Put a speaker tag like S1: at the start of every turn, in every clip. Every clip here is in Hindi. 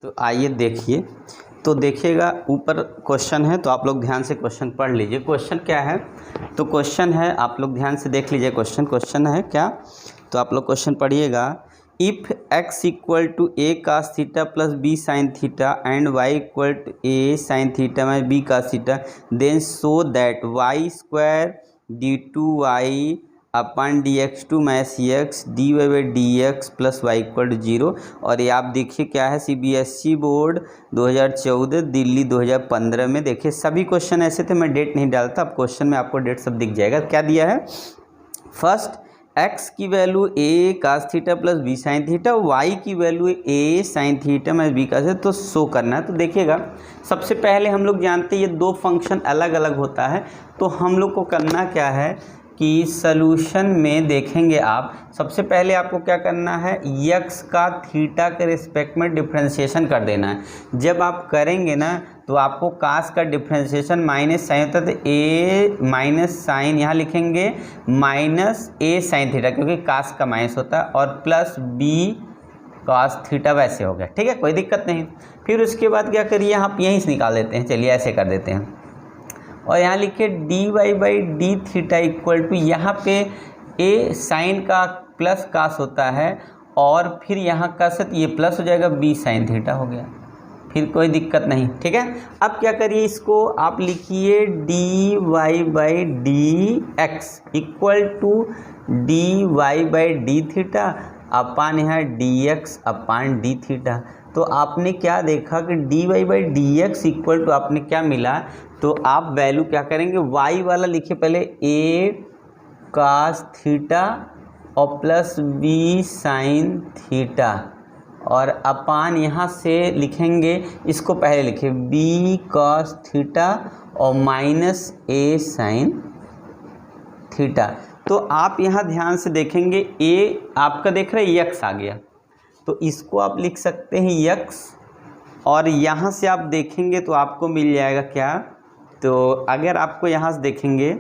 S1: तो आइए देखिए, तो देखिएगा ऊपर क्वेश्चन है, तो आप लोग ध्यान से क्वेश्चन पढ़ लीजिए। क्वेश्चन क्या है, तो क्वेश्चन है, आप लोग ध्यान से देख लीजिए। क्वेश्चन है क्या, तो आप लोग क्वेश्चन पढ़िएगा। If x equal to a cos theta plus b sine theta and y equal to a sine theta minus b cos theta then so that y square d two y upon d x two minus x d Y by D x plus y equal to zero. और ये आप देखिए क्या है, CBSE बोर्ड 2014 दिल्ली 2015 में। देखिए सभी क्वेश्चन ऐसे थे, मैं डेट नहीं डालता, अब क्वेश्चन में आपको डेट सब दिख जाएगा। क्या दिया है, फर्स्ट x की value a cos theta plus b sine theta, y की value a sine theta minus b cos, तो शो करना है। तो देखिएगा सबसे पहले हम लोग जानते हैं ये दो फंक्शन अलग अलग होता है, तो हम लोग को करना क्या है कि सॉल्यूशन में देखेंगे आप, सबसे पहले आपको क्या करना है, x का थीटा के रिस्पेक्ट में डिफ्रेंशिएशन कर देना है। जब आप करेंगे ना तो आपको कास का डिफ्रेंशिएशन माइनस साइन होता है, तो a माइनस साइन यहाँ लिखेंगे माइनस a साइन थीटा, क्योंकि कास का माइनस होता है, और प्लस b कास थीटा, वैसे हो गया। ठीक है, कोई दिक्कत नहीं। फिर उसके बाद क्या करिए, आप यहीं से निकाल देते हैं, चलिए ऐसे कर देते हैं, और यहाँ लिखिए d Y by d theta equal to, यहाँ पे a साइन का प्लस कास होता है, और फिर यहाँ का से ये प्लस हो जाएगा, b साइन थीटा हो गया, फिर कोई दिक्कत नहीं। ठीक है, अब क्या करिए, इसको आप लिखिए d Y by D x equal to d Y by d theta upon यहाँ d x upon d theta. तो आपने क्या देखा कि d Y by D x equal to आपने क्या मिला, तो आप वैल्यू क्या करेंगे, y वाला लिखिए पहले a कास थीटा और प्लस b साइन थीटा, और अपान यहाँ से लिखेंगे, इसको पहले लिखिए b कास थीटा और माइनस a साइन थीटा। तो आप यहाँ ध्यान से देखेंगे a आपका देख रहे हैं x आ गया, तो इसको आप लिख सकते हैं x, और यहाँ से आप देखेंगे तो आपको मिल जाएगा क्या, तो अगर आपको यहाँ से देखेंगे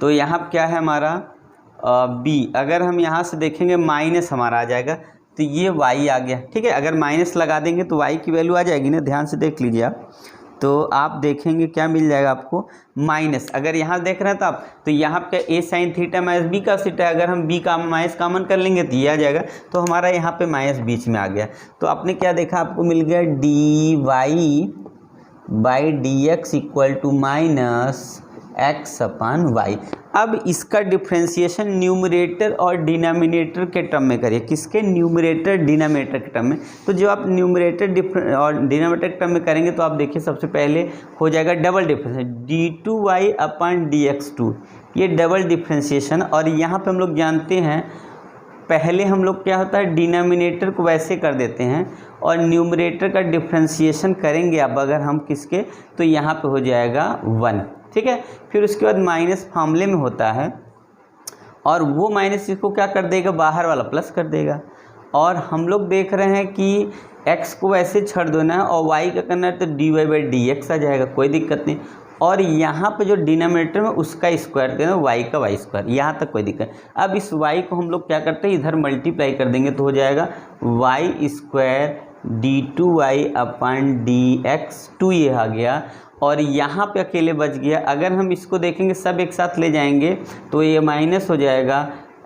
S1: तो यहाँ क्या है हमारा b, अगर हम यहाँ से देखेंगे माइनस हमारा आ जाएगा, तो ये y आ गया। ठीक है, अगर माइनस लगा देंगे तो y की वैल्यू आ जाएगी ना, ध्यान से देख लीजिए आप, तो आप देखेंगे क्या मिल जाएगा आपको माइनस, अगर यहाँ देख रहे हैं तो आप, तो यहाँ पे a sine theta minus b का थीटा, अगर हम b का माइनस कॉमन कर लेंगे तो ये आ जाएगा, तो हमारा यहाँ पे माइनस बीच में आ गया। तो आपने क्या देखा, आपको मिल गया d Y by D x equal to minus x upon y. अब इसका डिफ्रेंशिएशन न्यूमरेटर और डिनोमिनेटर के टर्म में करिए, किसके, न्यूमरेटर डिनोमिनेटर के टर्म में। तो जो आप न्यूमरेटर और डिनोमिनेटर के टर्म में करेंगे तो आप देखिए सबसे पहले हो जाएगा double differentiation d two y upon d x two, ये डबल डिफ्रेंशिएशन। और यहाँ पे हम लोग जानते हैं पहले हम लोग क्या होता है, डिनोमिनेटर को वैसे कर देते हैं और न्यूमरेटर का डिफ्रेंशिएशन करेंगे अब अगर हम किसके, तो यहाँ पे हो जाएगा 1। ठीक है, फिर उसके बाद माइनस फार्मूले में होता है, और वो माइनस इसको क्या कर देगा, बाहर वाला प्लस कर देगा। और हम लोग देख रहे हैं कि x को वैसे छड़ देना है और y का करना है, तो D Y by D X आ जाएगा, कोई दिक्कत नहीं। और यहाँ पे जो डिनोमिनेटर में उसका स्क्वायर देना, y का y स्क्वायर, यहाँ तक कोई दिक्कत। अब इस y को हम लोग क्या करते हैं, इधर मल्टीप्लाई कर देंगे, तो हो जाएगा y square d two y upon d x two, ये आ गया। और यहाँ पे अकेले बच गया, अगर हम इसको देखेंगे सब एक साथ ले जाएंगे तो ये माइनस हो जाएगा,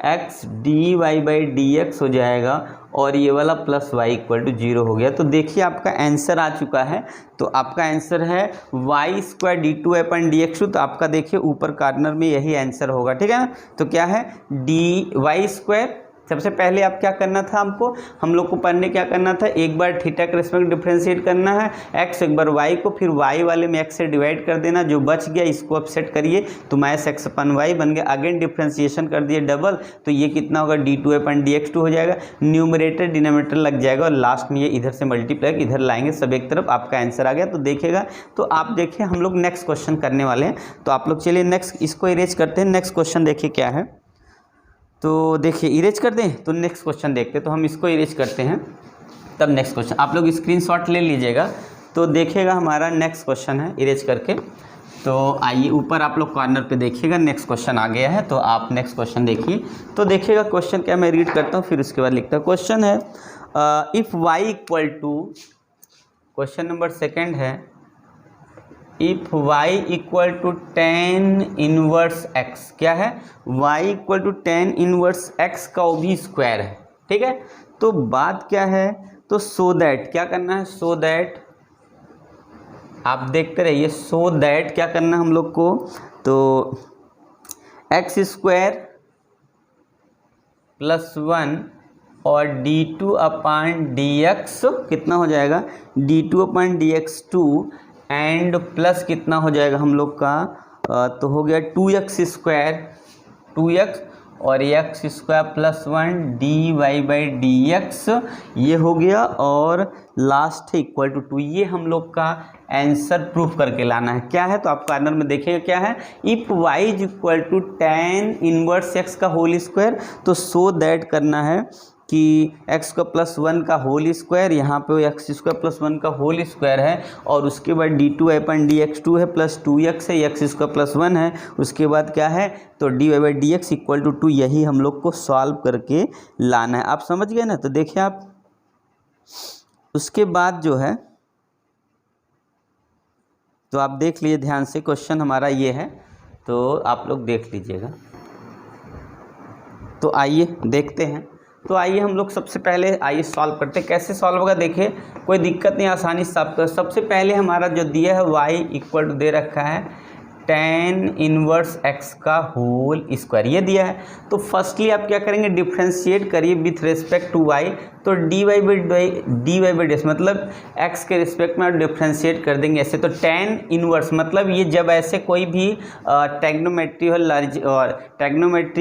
S1: x d Y by D x हो जाएगा, और ये वाला प्लस y इक्वल टू 0 हो गया। तो देखिए आपका आंसर आ चुका है, तो आपका आंसर है y square d two upon d x two, तो आपका देखिए ऊपर कॉर्नर में यही आंसर होगा। ठीक है ना, तो क्या है डी वाई स्क्वायर, सबसे पहले आप क्या करना था, हमको हम लोग को पढ़ने क्या करना था, एक बार थीटा के रिस्पेक्ट डिफ्रेंशिएट करना है x, एक बार y को, फिर y वाले में x से डिवाइड कर देना, जो बच गया इसको अब सेट करिए, तो माइनस एक्स अपन वाई बन गया। अगेन डिफ्रेंशिएशन कर दिए डबल, तो ये कितना होगा, d two upon d x two हो जाएगा, न्यूमरेटर डिनोमिनेटर लग जाएगा, और लास्ट में ये इधर से मल्टीप्लाई इधर लाएंगे सब एक तरफ, आपका आंसर आ गया। तो देखिएगा, तो आप देखिए हम लोग नेक्स्ट क्वेश्चन करने वाले हैं, तो आप लोग चलिए नेक्स्ट इसको इरेज करते हैं। नेक्स्ट क्वेश्चन देखिए क्या है, तो देखिए इरेज कर दें, तो नेक्स्ट क्वेश्चन देखते हैं, तो हम इसको इरेज करते हैं, तब नेक्स्ट क्वेश्चन आप लोग स्क्रीनशॉट ले लीजिएगा। तो देखिएगा हमारा नेक्स्ट क्वेश्चन है इरेज करके, तो आइए ऊपर आप लोग कॉर्नर पे देखिएगा नेक्स्ट क्वेश्चन आ गया है, तो आप नेक्स्ट क्वेश्चन देखिए। तो देखिएगा क्वेश्चन क्या, मैं रीड करता हूँ फिर उसके बाद लिखता हूँ। क्वेश्चन है if Y equal to, question number second है, if y equal to ten inverse x, क्या है, y equal to ten inverse x का वो भी स्क्वायर है, ठीक है। तो बात क्या है, तो सो दैट क्या करना है, सो दैट आप देखते रहिए, सो दैट क्या करना हम लोग को, तो एक्स स्क्वायर प्लस 1 और d2 अपान dx कितना हो जाएगा, d2 upon dx2 and plus कितना हो जाएगा हम लोग का, तो हो गया 2x स्क्वायर, 2x और x स्क्वायर प्लस 1 dy/dx ये हो गया, और लास्ट है इक्वल टू 2। ये हम लोग का आंसर प्रूफ करके लाना है। क्या है, तो आप कॉर्नर में देखिएगा क्या है, if y is equal to ten inverse x का होल स्क्वायर, तो सो दैट करना है कि x का प्लस 1 का होल स्क्वायर, यहाँ पे x स्क्वायर प्लस 1 का होल स्क्वायर है, और उसके बाद d2 अपन dx2 है प्लस 2x है, x स्क्वायर प्लस 1 है, उसके बाद क्या है, तो dy/dx इक्वल टू 2, यही हम लोग को सॉल्व करके लाना है। आप समझ गए ना, तो देखिए आप, उसके बाद जो है, तो आप देख लीजिए ध्यान से, क्वेश्चन हमारा ये है, तो आप लोग देख लीजिएगा। तो आइए देखते हैं, तो आइए हम लोग सबसे पहले आइए सॉल्व करते हैं। कैसे सॉल्व होगा, देखिए कोई दिक्कत नहीं, आसानी से सॉल्व कर। सबसे पहले हमारा जो दिया है y इक्वल टू दे रखा है टेन इनवर्स x का होल स्क्वायर, ये दिया है। तो फर्स्टली आप क्या करेंगे, डिफ्रेंशिएट करिए विथ रिस्पेक्ट टू y, तो dy/dx मतलब x के रिस्पेक्ट में आप डिफ्रेंशिएट कर देंगे ऐसे। तो टेन इनवर्स मतलब ये जब ऐसे कोई भी टेग्नोमेट्री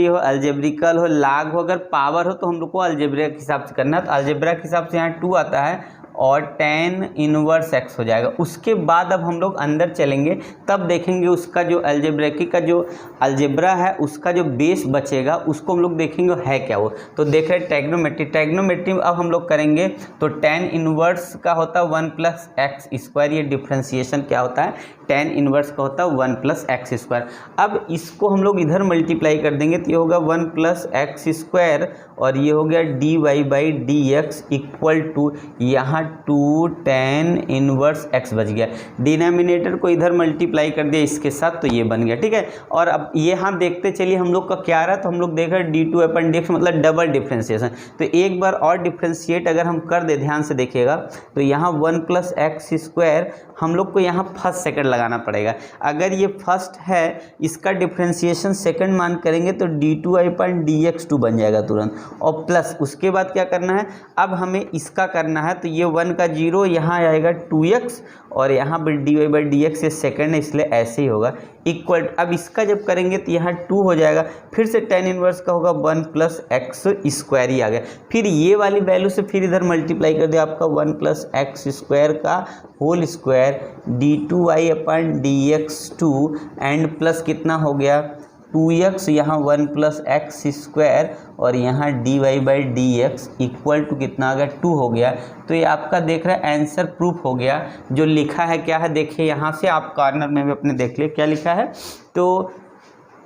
S1: हो, अलजेब्रिकल हो, लाग हो, अगर पावर हो, तो हम लोग को अलजेब्रा के हिसाब से करना है। तो अलजेब्रा के हिसाब से यहाँ 2 आता है और टेन इनवर्स x हो जाएगा। उसके बाद अब हम लोग अंदर चलेंगे, तब देखेंगे उसका जो अलजेब्रिक का जो अलजेब्रा है, उसका जो बेस बचेगा उसको हम लोग देखेंगे है क्या वो। तो देख रहे टेग्नोमेट्री अब हम लोग करेंगे, तो टेन इनवर्स का होता है 1 प्लस एक्स स्क्वायर, ये डिफ्रेंसिएशन क्या होता है, टेन इनवर्स का होता है 1 प्लस एक्स स्क्वायर। अब इसको हम लोग इधर मल्टीप्लाई कर देंगे, तो ये होगा 1 प्लस एक्स स्क्वायर, और ये हो गया dy/dx इक्वल टू, यहाँ 2 टेन इनवर्स x बच गया। डिनोमिनेटर को इधर मल्टीप्लाई कर दिया इसके साथ, तो ये बन गया, ठीक है। और अब यहाँ देखते चलिए हम लोग का क्या रहा, तो हम लोग देख रहे हैं d2 अपन dx मतलब डबल डिफ्रेंशिएशन। तो एक बार और डिफ्रेंशिएट अगर हम कर दे, ध्यान से देखिएगा, तो यहाँ 1 प्लस एक्स स्क्वायर हम लोग को यहाँ फर्स्ट सेकंड लगाना पड़ेगा। अगर ये फर्स्ट है, इसका डिफ्रेंशिएशन सेकंड मान करेंगे, तो d2/dx2 बन जाएगा तुरंत, और प्लस उसके बाद क्या करना है, अब हमें इसका करना है, तो ये 1 का 0 यहाँ आएगा 2x, और यहाँ पर dy/dx ये सेकंड है इसलिए ऐसे ही होगा इक्वल। अब इसका जब करेंगे तो यहाँ 2 हो जाएगा, फिर से टेन इनवर्स का होगा 1 प्लस एक्स स्क्वायर ही आ गया। फिर ये वाली वैल्यू से फिर इधर मल्टीप्लाई कर दिया, आपका 1 प्लस एक्स स्क्वायर का whole square d2y/dx2 and plus कितना हो गया 2x, यहाँ 1 प्लस एक्स स्क्वायर, और यहाँ dy/dx इक्वल टू कितना आ गया 2 हो गया। तो ये आपका देख रहे हैं आंसर प्रूफ हो गया। जो लिखा है क्या है, देखिए यहाँ से आप कॉर्नर में भी अपने देख लिए क्या लिखा है। तो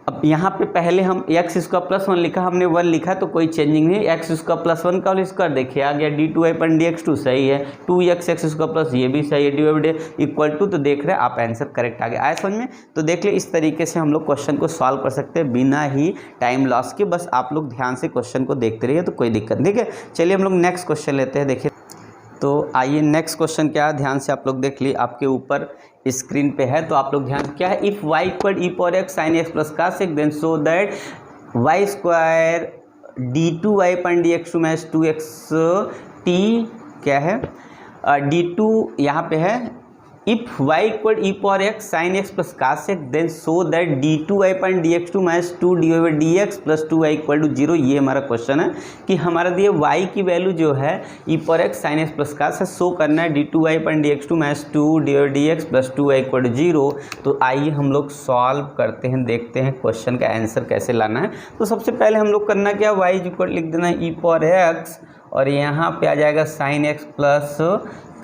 S1: अब यहाँ पे पहले हम x स्क्वायर प्लस 1 लिखा, हमने 1 लिखा, तो कोई चेंजिंग नहीं। x स्क्वायर प्लस 1 का होल स्क्वायर देखिए आ गया d2y/dx2 सही है, 2x x स्क्वायर प्लस ये भी सही है, dy/dx इक्वल टू, तो देख रहे हैं आप आंसर करेक्ट आ गया। आया समझ में। तो देख ले इस तरीके से हम लोग क्वेश्चन को सॉल्व कर सकते हैं बिना ही टाइम लॉस के। बस आप लोग ध्यान से क्वेश्चन को देखते रहिए तो कोई दिक्कत नहीं, ठीक है। चलिए हम लोग नेक्स्ट क्वेश्चन लेते हैं। देखिए तो आइए नेक्स्ट क्वेश्चन क्या है, ध्यान से आप लोग देख लिए, आपके ऊपर स्क्रीन पे है, तो आप लोग ध्यान क्या है, if y equal e⁴x sin x plus cos x then so that y square d2y/dx2 minus 2x t क्या है, d2 यहाँ पे है, if y equal e⁴x sin x plus cos x then so that d2y/dx2 minus 2 dy/dx plus 2y equal to 0। ये हमारा क्वेश्चन है कि हमारा दिए y की वैल्यू जो है e⁴x sin x plus cos x show करना है d2y/dx2 minus 2 dy/dx plus 2y equal to 0। तो आइए हम लोग सॉल्व करते हैं, देखते हैं क्वेश्चन का आंसर कैसे लाना है। तो सबसे पहले हम लोग करना क्या, y इक्वल लिख देना है e⁴x, और यहाँ पे आ जाएगा sin x plus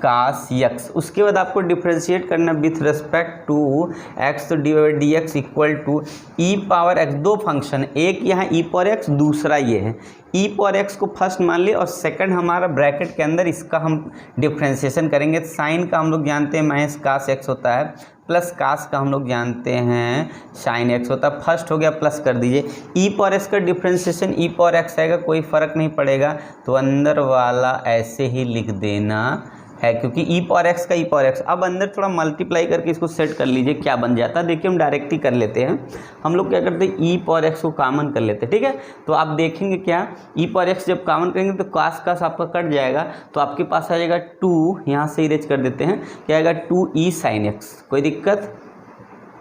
S1: cos x. उसके बाद आपको डिफ्रेंशिएट करना विथ रिस्पेक्ट टू एक्स, तो d by D x equal to e power x. दो फंक्शन, एक यहाँ ई पावर एक्स, दूसरा ये है ई पावर एक्स को फर्स्ट मान लिए और सेकंड हमारा ब्रैकेट के अंदर इसका हम डिफ्रेंशिएशन करेंगे। साइन का हम लोग जानते हैं माइनस कास एक्स होता है, प्लस कास का हम लोग जानते हैं साइन एक्स होता है। फर्स्ट हो गया, प्लस कर दीजिए। ई पावर एक्स का डिफ्रेंशिएशन ई पावर एक्स आएगा, कोई फ़र्क नहीं पड़ेगा, तो अंदर वाला ऐसे ही लिख देना है, क्योंकि ई पावर एक्स का ई पावर एक्स। अब अंदर थोड़ा मल्टीप्लाई करके इसको सेट कर लीजिए, क्या बन जाता है देखिए। हम डायरेक्ट ही कर लेते हैं, हम लोग क्या करते हैं ई पावर एक्स को कॉमन कर लेते हैं, ठीक है। तो आप देखेंगे क्या, ई पावर एक्स जब कॉमन करेंगे तो कास कास आपका कट जाएगा, तो आपके पास आ जाएगा 2, यहाँ से इरेज कर देते हैं, क्या आएगा 2 ई साइन एक्स। कोई दिक्कत,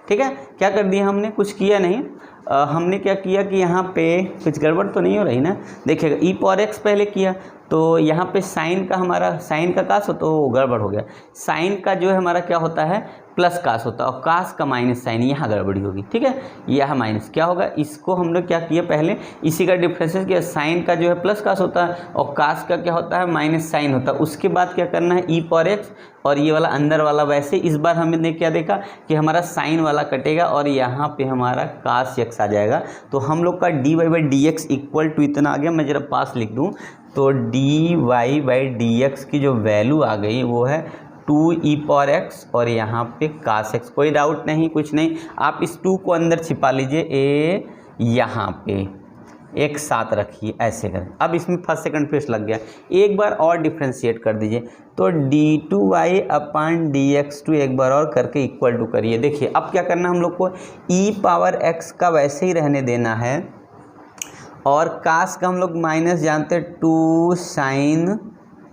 S1: ठीक है। क्या कर दिया हमने, कुछ किया नहीं। हमने क्या किया कि यहाँ पे कुछ गड़बड़ तो नहीं हो रही ना, देखिएगा ई पावर एक्स पहले किया, तो यहाँ पे साइन का हमारा साइन का कास हो तो गड़बड़ हो गया। साइन का जो है हमारा क्या होता है प्लस कास होता है, और कास का माइनस साइन, यहाँ गड़बड़ी होगी, ठीक है। यह माइनस क्या होगा, इसको हम लोग क्या किया पहले इसी का डिफ्रेंशिएशन किया। साइन का जो है प्लस कास होता है और कास का क्या होता है माइनस साइन होता है। उसके बाद क्या करना है ई पावर एक्स और ये वाला अंदर वाला वैसे। इस बार हमने क्या देखा कि हमारा साइन वाला कटेगा और यहाँ पे हमारा कास एक्स आ जाएगा। तो हम लोग का d Y by D x equal to इतना आ गया। मैं जरा पास लिख दूँ, तो D Y by D x की जो वैल्यू आ गई वो है 2 ई पावर एक्स और यहाँ पे कास एक्स। कोई डाउट नहीं, कुछ नहीं, आप इस 2 को अंदर छिपा लीजिए, ए यहाँ पे एक साथ रखिए, ऐसे करें। अब इसमें फर्स्ट सेकंड फेस लग गया, एक बार और डिफ्रेंशिएट कर दीजिए, तो d2y अपन dx2 एक बार और करके इक्वल टू करिए। देखिए अब क्या करना, हम लोग को ई पावर एक्स का वैसे ही रहने देना है और कास का हम लोग माइनस जानते हैं 2 साइन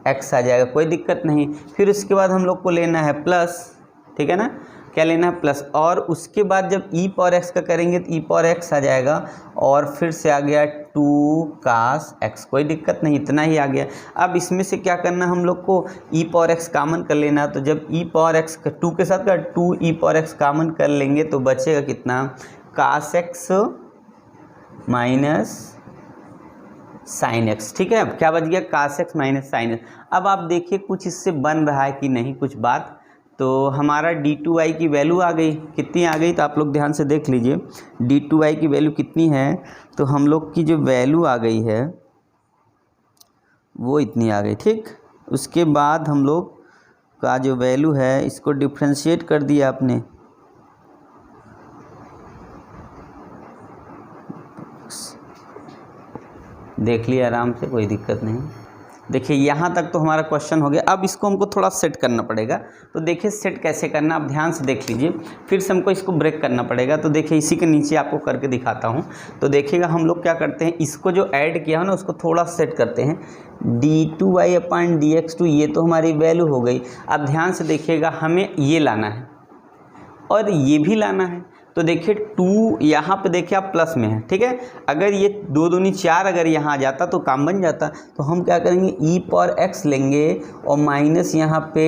S1: एक्स आ जाएगा, कोई दिक्कत नहीं। फिर उसके बाद हम लोग को लेना है प्लस, ठीक है ना, क्या लेना है प्लस। और उसके बाद जब ई पावर एक्स का करेंगे तो ई पावर एक्स आ जाएगा और फिर से आ गया 2 कास एक्स, कोई दिक्कत नहीं, इतना ही आ गया। अब इसमें से क्या करना, हम लोग को ई पावर एक्स कॉमन कर लेना। तो जब ई पावर एक्स का 2 के साथ का 2 ई पावर एक्स कॉमन कर लेंगे तो बचेगा कितना, कास एक्स माइनस साइन एक्स, ठीक है। अब क्या बच गया, कास एक्स माइनस साइन एक्स। अब आप देखिए कुछ इससे बन रहा है कि नहीं कुछ बात। तो हमारा d2y की वैल्यू आ गई, कितनी आ गई, तो आप लोग ध्यान से देख लीजिए d2y की वैल्यू कितनी है। तो हम लोग की जो वैल्यू आ गई है वो इतनी आ गई, ठीक। उसके बाद हम लोग का जो वैल्यू है इसको डिफ्रेंशिएट कर दिया आपने, देख लिया आराम से, कोई दिक्कत नहीं। देखिए यहाँ तक तो हमारा क्वेश्चन हो गया। अब इसको हमको थोड़ा सेट करना पड़ेगा। तो देखिए सेट कैसे करना, आप ध्यान से देख लीजिए, फिर से हमको इसको ब्रेक करना पड़ेगा। तो देखिए इसी के नीचे आपको करके दिखाता हूँ। तो देखिएगा हम लोग क्या करते हैं, इसको जो ऐड किया है ना उसको थोड़ा सेट करते हैं। d2y अपन dx2 ये तो हमारी वैल्यू हो गई। अब ध्यान से देखिएगा हमें ये लाना है और ये भी लाना है। तो देखिए 2 यहाँ पे देखिए आप प्लस में है, ठीक है। अगर ये 2 दूनी 4 अगर यहाँ आ जाता तो काम बन जाता। तो हम क्या करेंगे, ई पावर एक्स लेंगे और माइनस यहाँ पे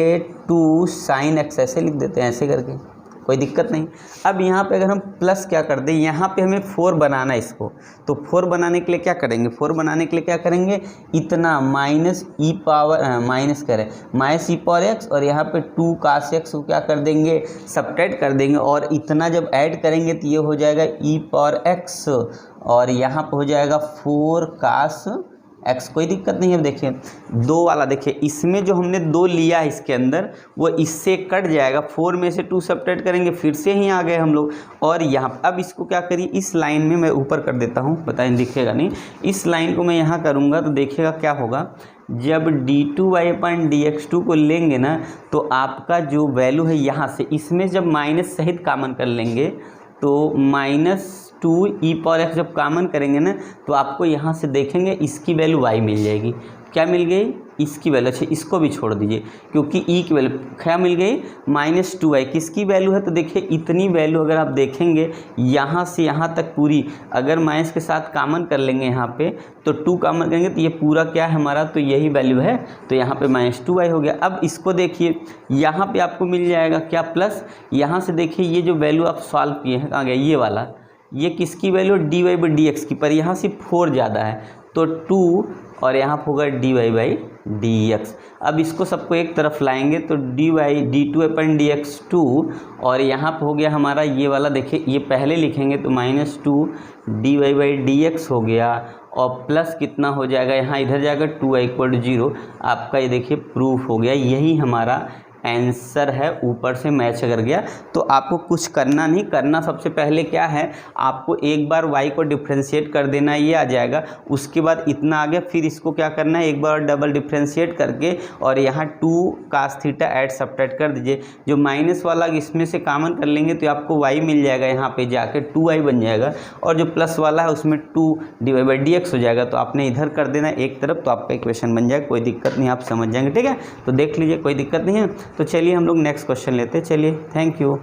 S1: 2 साइन एक्स ऐसे लिख देते हैं, ऐसे करके, कोई दिक्कत नहीं। अब यहाँ पे अगर हम प्लस क्या कर दें, यहाँ पे हमें 4 बनाना है इसको। तो 4 बनाने के लिए क्या करेंगे, 4 बनाने के लिए क्या करेंगे, इतना माइनस ई पावर माइनस करें माइनस ई पावर एक्स और यहाँ पे 2 कास एक्स को क्या कर देंगे, सब्ट्रैक्ट कर देंगे। और इतना जब ऐड करेंगे तो ये हो जाएगा ई पावर एक्स और यहाँ पे हो जाएगा 4 कास एक्स, कोई दिक्कत नहीं है। अब देखिए 2 वाला, देखिए इसमें जो हमने 2 लिया है इसके अंदर वो इससे कट जाएगा, 4 में से 2 सब्ट्रैक्ट करेंगे, फिर से ही आ गए हम लोग। और यहाँ अब इसको क्या करिए, इस लाइन में मैं ऊपर कर देता हूँ, बताएं दिखेगा नहीं, इस लाइन को मैं यहाँ करूँगा तो देखिएगा क्या होगा। जब d2y अपन dx2 को लेंगे ना तो आपका जो वैल्यू है यहाँ से, इसमें जब माइनस सहित कॉमन कर लेंगे तो -2 ई पावर एक्स जब कॉमन करेंगे ना तो आपको यहाँ से देखेंगे इसकी वैल्यू y मिल जाएगी। क्या मिल गई, इसकी वैल्यू। अच्छा इसको भी छोड़ दीजिए क्योंकि ई की वैल्यू क्या मिल गई, -2y किसकी वैल्यू है। तो देखिए इतनी वैल्यू अगर आप देखेंगे यहाँ से यहाँ तक पूरी, अगर माइनस के साथ कॉमन कर लेंगे यहाँ पे तो 2 कॉमन करेंगे तो ये पूरा क्या है हमारा, तो यही वैल्यू है। तो यहाँ पे -2y हो गया। अब इसको देखिए यहाँ पे आपको मिल जाएगा क्या, प्लस। यहाँ से देखिए ये जो वैल्यू आप सॉल्व किए हैं आ गया ये वाला, ये किसकी वैल्यू, dy/dx की, पर यहाँ से 4 ज़्यादा है तो 2 और यहाँ पर होगा dy/dx। dx। अब इसको सबको एक तरफ लाएंगे तो d2/dx2 और यहाँ पे हो गया हमारा ये वाला, देखिए ये पहले लिखेंगे तो -2 dy/dx हो गया और प्लस कितना हो जाएगा, यहाँ इधर जाएगा 2y = 0। आपका ये देखिए प्रूफ हो गया, यही हमारा आंसर है, ऊपर से मैच कर गया। तो आपको कुछ करना नहीं, करना सबसे पहले क्या है, आपको एक बार y को डिफ्रेंशिएट कर देना, ये आ जाएगा। उसके बाद इतना आ गया, फिर इसको क्या करना है, एक बार डबल डिफ्रेंशिएट करके और यहाँ 2 cos थीटा ऐड सब्ट्रैक्ट कर दीजिए। जो माइनस वाला इसमें से कॉमन कर लेंगे तो आपको y मिल जाएगा, यहाँ पे जाके 2y बन जाएगा और जो प्लस वाला है उसमें 2 dy/dx हो जाएगा। तो आपने इधर कर देना एक तरफ, तो आपका इक्वेशन बन जाएगा, कोई दिक्कत नहीं, आप समझ जाएंगे। ठीक है, तो देख लीजिए, कोई दिक्कत नहीं है। तो चलिए हम लोग नेक्स्ट क्वेश्चन लेते हैं। चलिए, थैंक यू।